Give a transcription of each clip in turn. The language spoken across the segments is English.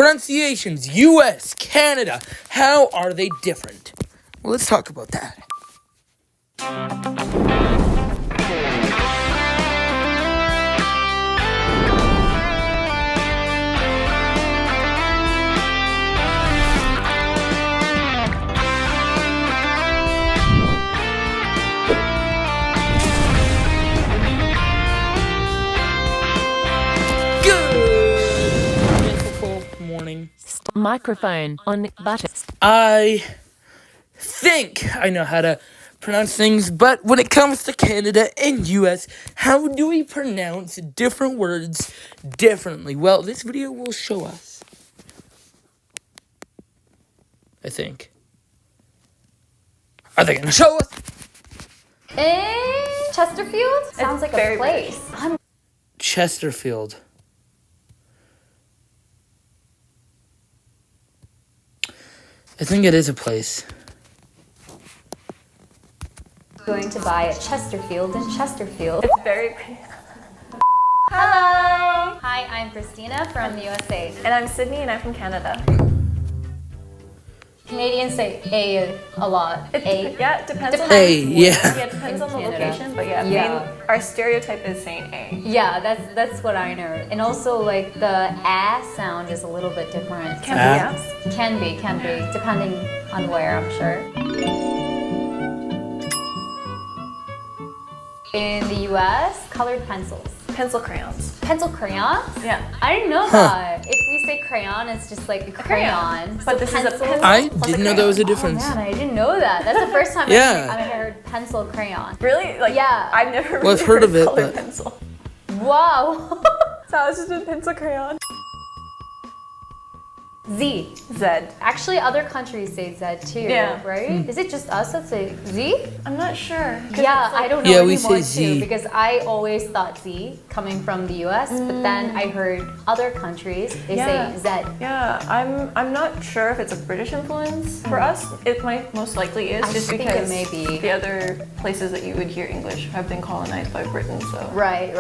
pronunciations, US, Canada, how are they different? Well, let's talk about that. Morning. Microphone on button. I think I know how to pronounce things, but when it comes to Canada and US, how do we pronounce different words differently? Well, this video will show us. I think. Are they gonna show us? Chesterfield? Sounds like a place. Chesterfield. I think it is a place. Going to buy at Chesterfield in Chesterfield. It's very pretty. Hello! Hi, I'm Christina from the USA. And I'm Sydney and I'm from Canada. Canadians say a lot. A? Yeah, it depends on A, yeah. Yeah, it depends on the Canada. location, but yeah, our stereotype is saying A. Yeah, that's what I know. And also like the A sound is a little bit different. Can be, yes. Can be, depending on where, I'm sure. In the US, colored pencils. Pencil crayons. Pencil crayons? Yeah. I didn't know that. If we say crayon, it's just like a crayon. But this is a pencil. I plus didn't a know there was a crayon. difference. Oh man, I didn't know that. That's the first time Yeah. I heard pencil crayon. Really? Like, Yeah. I've never Well, really I've heard of it, colored but- pencil. Wow. So it's just a pencil crayon. Z. Z. Actually, other countries say Z too, Yeah. right? Is it just us that say Z? I'm not sure. Yeah, I don't know Yeah, we anymore say Z. too, because I always thought Z coming from the US, but then I heard other countries, they Yeah. say Z. Yeah, I'm not sure if it's a British influence. For us, it might most likely is I just think it because may be. the other places that you would hear English have been colonized by Britain, so. Right.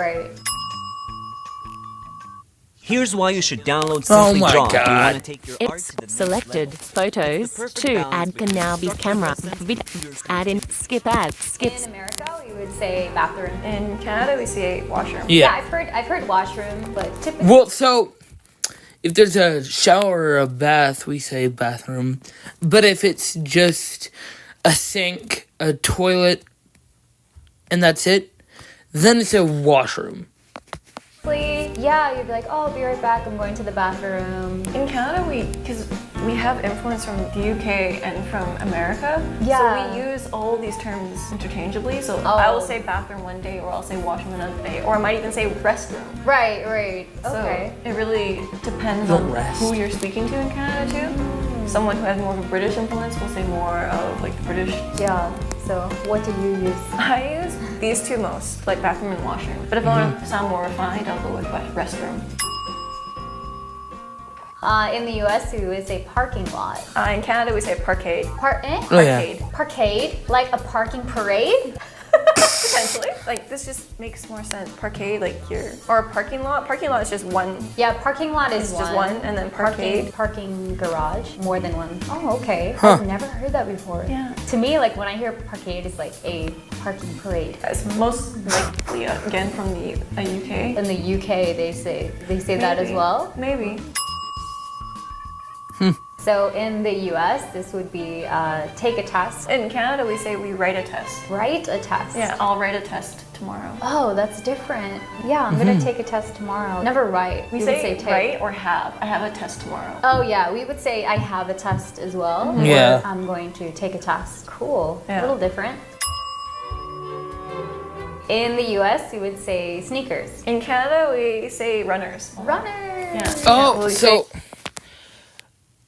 Here's why you should download Oh Simply my Draw if you God. want to take your art It's to the next selected level. photos Perfect to balance add can between now be structure, camera sense, add in skip ad skips. In America, we would say bathroom. In Canada, we say washroom. Yeah, Yeah. I've heard washroom, but typically Well, so if there's a shower or a bath, we say bathroom. But if it's just a sink, a toilet, and that's it, then it's a washroom. yeah, you'd be like, oh, I'll be right back, I'm going to the bathroom. In Canada, because we have influence from the UK and from America, Yeah. so we use all these terms interchangeably. So I will say bathroom one day, or I'll say washroom another day, or I might even say restroom. Right, So okay. it really depends The on rest. who you're speaking to in Canada too. Someone who has more of a British influence will say more of like the British. Yeah, so what do you use? I use these two most, like bathroom and washroom. But if I want to sound more refined, I'll go with restroom. In the US, we would say parking lot. In Canada, we say parkade. Oh, yeah. Parkade. Like a parking parade? Potentially. Like, this just makes more sense. Parkade, like or a parking lot. Parking lot is just one. Yeah, parking lot is It's just one, and then parkade. Parking garage, more than one. Oh, okay. Huh. I've never heard that before. Yeah. To me, like when I hear parkade, it's like a parking parade. It's most likely, again, from the UK. In the UK, they say that as Maybe. well. Maybe. So in the US, this would be take a test, In Canada, we say we write a test. write a test. Yeah, I'll write a test tomorrow. Oh, that's different. Yeah, I'm gonna take a test tomorrow. Never write. We would say take. write or have. I have a test tomorrow. Oh yeah, we would say I have a test as well. Yeah. Or I'm going to take a test. Cool. Yeah. A little different. In the US, we would say sneakers. In Canada, we say runners. Runners. Yeah. Oh, we so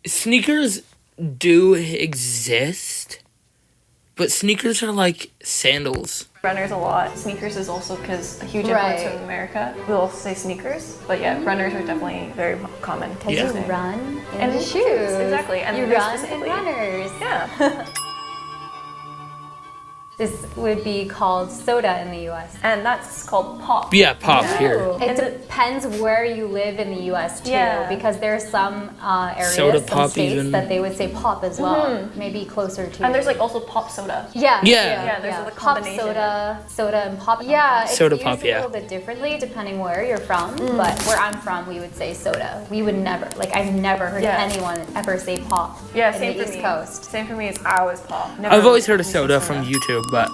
sneakers do exist, but sneakers are like sandals. runners a lot. Sneakers is also because a huge influence Right. from America. We'll also say sneakers, but yeah, runners are definitely very common. Because Yeah. you run in And the in shoes. shoes, exactly, and you they're run in specifically- runners. Yeah. This would be called soda in the US. And that's called pop. Yeah, pop here. It depends where you live in the US too, Yeah. because there are some areas, Soda some pop states even. that they would say pop as well. Maybe closer to. And there's like also pop soda. yeah, Yeah. There's the pop combination. soda and pop. Yeah, it's Soda used pop, a yeah. little bit differently depending where you're from. But where I'm from, we would say soda. We would never, like, I've never heard Yeah. anyone ever say pop Yeah, in same the for East me. Coast. Same for me. It's always pop. Never I've always heard of we say soda from YouTube, but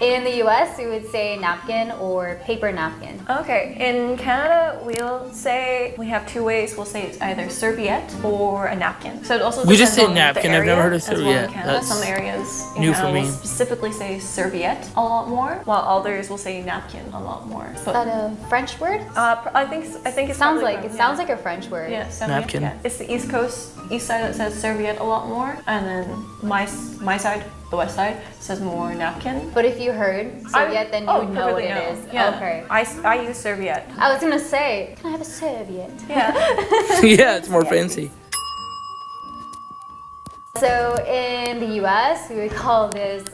In the US, we would say napkin or paper napkin. Okay, in Canada, we'll say we have two ways. We'll say it's either serviette or a napkin. So it also We just depends say on the napkin. I've never area heard of as well in serviette. Canada. That's Some areas in new Canada for me. will specifically say serviette a lot more, while others will say napkin a lot more. Is that a French word? I think it Sounds like a French word. yeah, serviette, Napkin. Yeah. It's the East Coast, East side that says serviette a lot more, and then my side, the West side, says more napkin. But if you heard serviette, then you would know what perfectly it know. is. Yeah. Okay. I use serviette. I was gonna say, can I have a serviette? Yeah. yeah, it's more fancy. So in the US, we would call this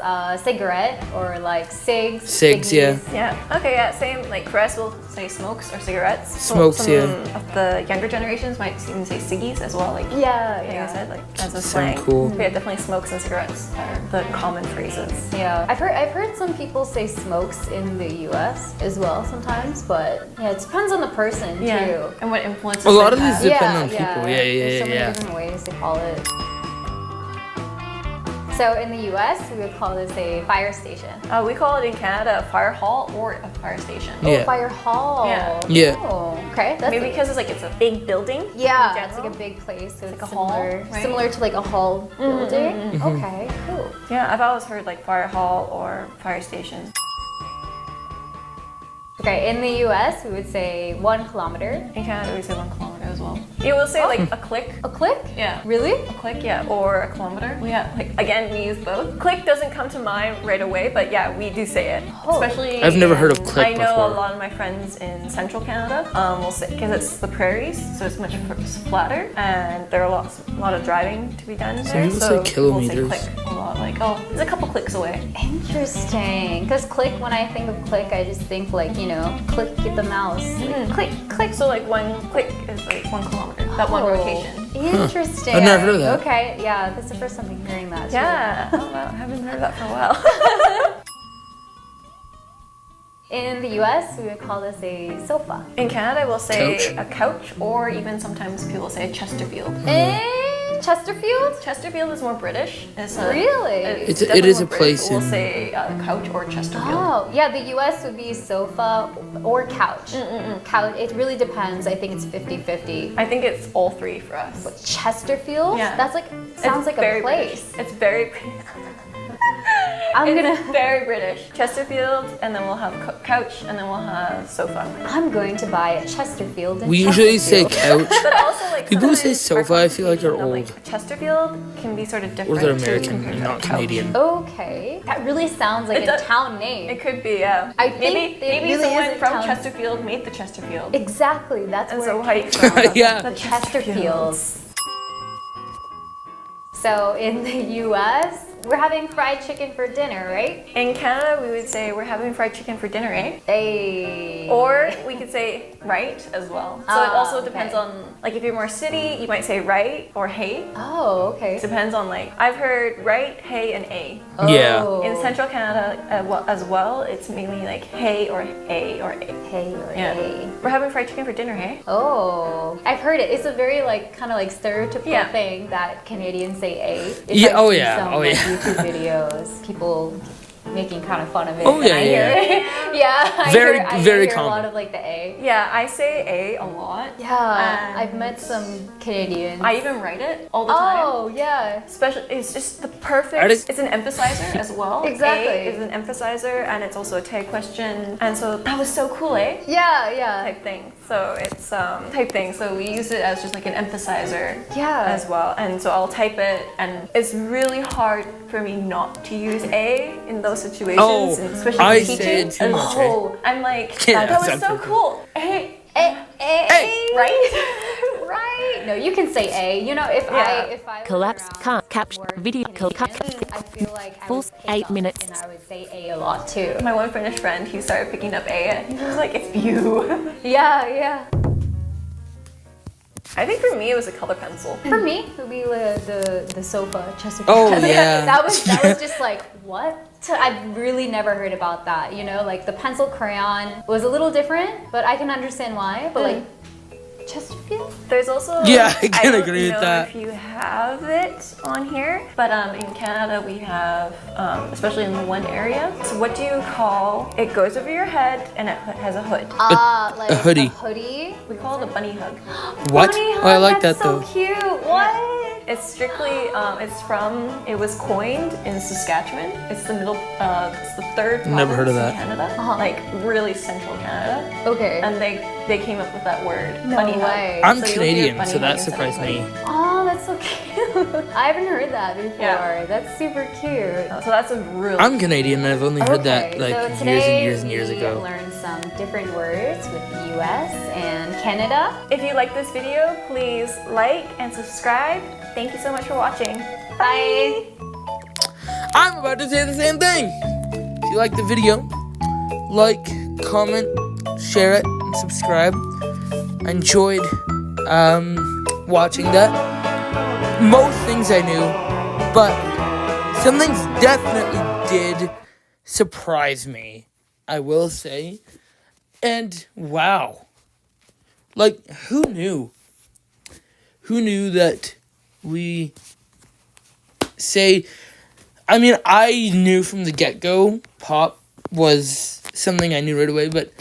cigarette or like cigs. Cigs, yeah. ciggies. Yeah. Okay. Yeah. Same. Like for us, we'll say smokes or cigarettes. Smokes, Some yeah. of the younger generations might even say ciggies as well. Like Yeah, like I yeah. said, like as a Sound slang. cool. But yeah, definitely smokes and cigarettes are the common phrases. Yeah, I've heard some people say smokes in the U.S. as well sometimes, but yeah, it depends on the person too. And what influences. A lot they of these have. depend on people. Yeah, There's so many yeah. different ways to call it. So in the U.S., we would call this a fire station. We call it in Canada a fire hall or a fire station. Yeah. Oh, fire hall. Yeah. Yeah. Oh, okay. That's Maybe because it's a big building. yeah, in it's like a general. big place, so it's like a hall, similar, right? similar to like a hall building. Mm-hmm. Okay, cool. Yeah, I've always heard like fire hall or fire station. Okay, in the U.S., we would say 1 kilometer. In Canada, we say 1 kilometer as well. You will say like a click. A click? Yeah. Really? A click, yeah, or a kilometer. We have like again we use both. Click doesn't come to mind right away, but yeah, we do say it. Oh. Especially I've never heard of in- click I know before. a lot of my friends in central Canada will say because it's the prairies, so it's much flatter, and there are a lot of driving to be done there. people say So kilometers. people say click a lot, like oh, it's a couple clicks away. Interesting. Because click, when I think of click, I just think like, you know, click the mouse. Like, click, click. So like one click is like 1 kilometer. That one Oh, rotation. Interesting. I've never heard of that. Okay, yeah, that's the first time I'm hearing that. too. Yeah. Oh, wow, I haven't heard that for a while. In the US, we would call this a sofa. In Canada, we'll say Couch. a couch, or even sometimes people say a Chesterfield. Chesterfield? Chesterfield is more British. It's Really? It definitely is more a place British, but We'll in- say couch or Chesterfield. Oh, yeah, the US would be sofa or couch. Couch, it really depends. I think it's 50-50. I think it's all three for us. Chesterfield? Yeah. That's like, sounds like a very place. British. It's very. I'm it's gonna, very British. Chesterfield, and then we'll have couch, and then we'll have sofa. I'm going to buy a Chesterfield. in We usually say Chesterfield. couch. But also like People who say sometimes sofa, I feel like they're pronunciation of, old. Like, Chesterfield can be sort of different. Or they're too American compared and to not couch. Canadian. Okay, that really sounds like It a does- town name. It could be, yeah. I think maybe it really someone is a from town- Chesterfield made the Chesterfield. Exactly, that's And where so it how came you from. Yeah. The Chesterfields. So in the U.S., we're having fried chicken for dinner, right? In Canada, we would say we're having fried chicken for dinner, eh? Hey. Or we could say right as well. So it also depends okay. on, like if you're more city, you might say right or hey. Oh, okay. It depends on like, I've heard right, hey, and a. Yeah. Oh. In central Canada as well, it's mainly like hey or a or a. Hey or Yeah. hey. We're having fried chicken for dinner, hey? Oh, I've heard it. It's a very like kind of like stereotypical Yeah. thing that Canadians say a. If Yeah, I've oh seen yeah, some, oh like, yeah. YouTube videos, people making kind of fun of it. Oh, and yeah, I hear yeah. it. Yeah, I Very- hear, very I hear a lot common. of like the a. Yeah, I say a lot. Yeah, I've And met some Canadians. I even write it all the time. Oh yeah. Especially, it's just the perfect. I just- It's an emphasizer as well. Exactly. A is an emphasizer, and it's also a tag question. And so that was so cool, eh? Yeah, yeah. Type thing. So it's type thing. So we use it as just like an emphasizer. Yeah. As well. And so I'll type it, and it's really hard for me not to use a in those situations, Oh, and especially I teaching. say it too much, eh? Oh, I'm like, Yeah, that was sounds so perfect. cool. Hey, A, Hey. right? right. No, you can say A. You know, if I was Collapse, around can't capture, more video, Canadians, I feel like I Full would pick 8 up minutes. and I would say A a lot too. My one Finnish friend, he started picking up A. He was like, it's you. Yeah. I think for me, it was a color pencil. For me, it would be the sofa, Chesterfield. Oh, yeah. that was just like, what? I've really never heard about that. You know, like the pencil crayon was a little different, but I can understand why. But like Chesterfield. There's also Yeah, I can don't agree with know that. if you have it on here, but in Canada we have, especially in the one area. So what do you call? It goes over your head and it has a hood. Like a hoodie. A hoodie. We call it a bunny hug. What? Bunny Oh, I hug, like that's that though. so cute. What? It's strictly, it was coined in Saskatchewan. It's it's the third Never heard of province that. in Canada, like really central Canada. Okay. And they came up with that word, No bunny way. hug. I'm So you'll hear Canadian, bunny so that hug instead of surprised bunny. me. Oh, that's so cute. I haven't heard that before. Yeah. That's super cute. So that's a really. I'm Canadian, and I've only heard that Okay, like so years today and years and years we ago. learned some different words with the U.S. and Canada. If you like this video, please like and subscribe. Thank you so much for watching. Bye. I'm about to say the same thing. If you like the video, like, comment, share it, and subscribe. I enjoyed watching that. Most things I knew, but some things definitely did surprise me, I will say. And wow. Like, who knew? Who knew that we say, I mean, I knew from the get-go pop was something I knew right away, but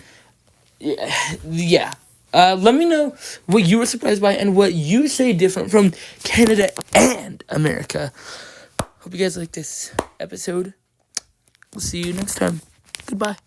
yeah. Let me know what you were surprised by and what you say different from Canada and America. Hope you guys like this episode. We'll see you next time. Goodbye.